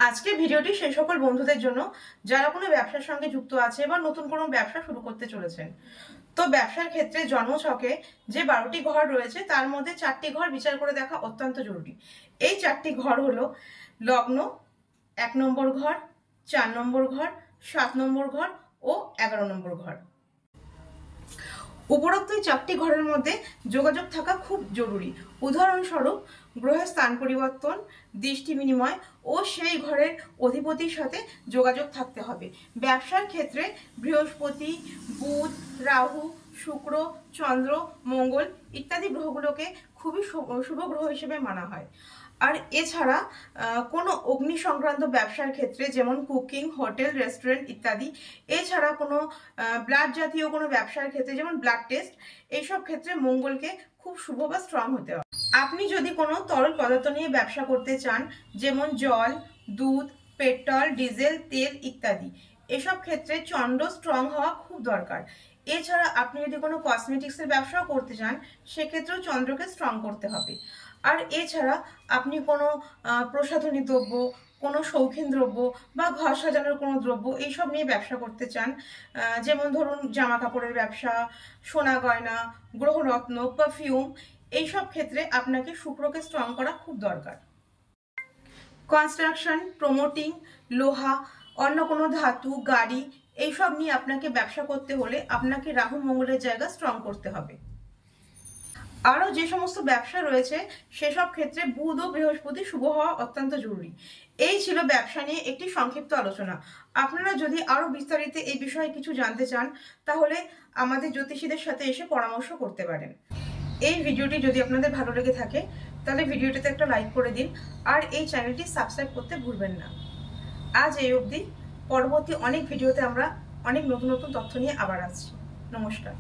আজকের ভিডিওটি সেই সকল বন্ধুদের জন্য যারা কোনো ব্যবসার সঙ্গে যুক্ত আছে বা নতুন কোনো ব্যবসা শুরু করতে চলেছেন। তো ব্যবসার ক্ষেত্রে জন্মছকে যে 12টি ঘর রয়েছে তার মধ্যে 4টি ঘর বিচার করে দেখা অত্যন্ত জরুরি। এই 4টি ঘর হলো লগ্ন, 1 নম্বর ঘর, 4 নম্বর ঘর, 7 নম্বর ঘর ও 11 নম্বর ঘর। উপরোক্ত এই 4টি ঘরের মধ্যে যোগাযোগ থাকা খুব জরুরি। উদাহরণস্বরূপ গ্রহের স্থান পরিবর্তন, দৃষ্টি বিনিময় ও সেই ঘরের অধিপতির সাথে যোগাযোগ থাকতে হবে। ব্যবসার ক্ষেত্রে বৃহস্পতি, বুধ, রাহু, শুক্র, চন্দ্র, মঙ্গল ইত্যাদি গ্রহগুলোকে খুবই শুভ গ্রহ হিসেবে মানা হয়। আর এছাড়া কোনো অগ্নি সংক্রান্ত ব্যবসার ক্ষেত্রে যেমন কুকিং, হোটেল, রেস্টুরেন্ট ইত্যাদি, এছাড়া কোনো ব্লাড জাতীয় কোনো ব্যবসার ক্ষেত্রে যেমন ব্লাড টেস্ট, এইসব ক্ষেত্রে মঙ্গলকে খুব শুভ বা স্ট্রং হতে হবে। আপনি যদি কোনো তরল পদার্থ নিয়ে ব্যবসা করতে চান যেমন জল, দুধ, পেট্রোল, ডিজেল, তেল ইত্যাদি, এসব ক্ষেত্রে চন্দ্র স্ট্রং হওয়া খুব দরকার। এছাড়া আপনি যদি কোনো কসমেটিক্সের ব্যবসাও করতে চান সেক্ষেত্রেও চন্দ্রকে স্ট্রং করতে হবে। আর এছাড়া আপনি কোনো প্রসাধনী দ্রব্য, কোনো শৌখিন দ্রব্য বা ঘর সাজানোর কোনো দ্রব্য এইসব নিয়ে ব্যবসা করতে চান, যেমন ধরুন জামা কাপড়ের ব্যবসা, সোনা গয়না, গ্রহরত্ন, পারফিউম, এইসব ক্ষেত্রে আপনাকে শুক্রকে স্ট্রং করা খুব দরকার। কনস্ট্রাকশন, প্রমোটিং, লোহা, অন্য কোনো ধাতু, গাড়ি এইসব নিয়ে আপনাকে ব্যবসা করতে হলে আপনাকে রাহু মঙ্গলের জায়গা স্ট্রং করতে হবে। আরও যে সমস্ত ব্যবসা রয়েছে সেসব ক্ষেত্রে বুধ ও বৃহস্পতি শুভ হওয়া অত্যন্ত জরুরি। এই ছিল ব্যবসা নিয়ে একটি সংক্ষিপ্ত আলোচনা। আপনারা যদি আরও বিস্তারিত এই বিষয়ে কিছু জানতে চান তাহলে আমাদের জ্যোতিষীদের সাথে এসে পরামর্শ করতে পারেন। এই ভিডিওটি যদি আপনাদের ভালো লেগে থাকে তাহলে ভিডিওটিতে একটা লাইক করে দিন আর এই চ্যানেলটি সাবস্ক্রাইব করতে ভুলবেন না। আজ এই অবধি। পরবর্তী অনেক ভিডিওতে আমরা অনেক নতুন নতুন তথ্য নিয়ে আবার আসছি। নমস্কার।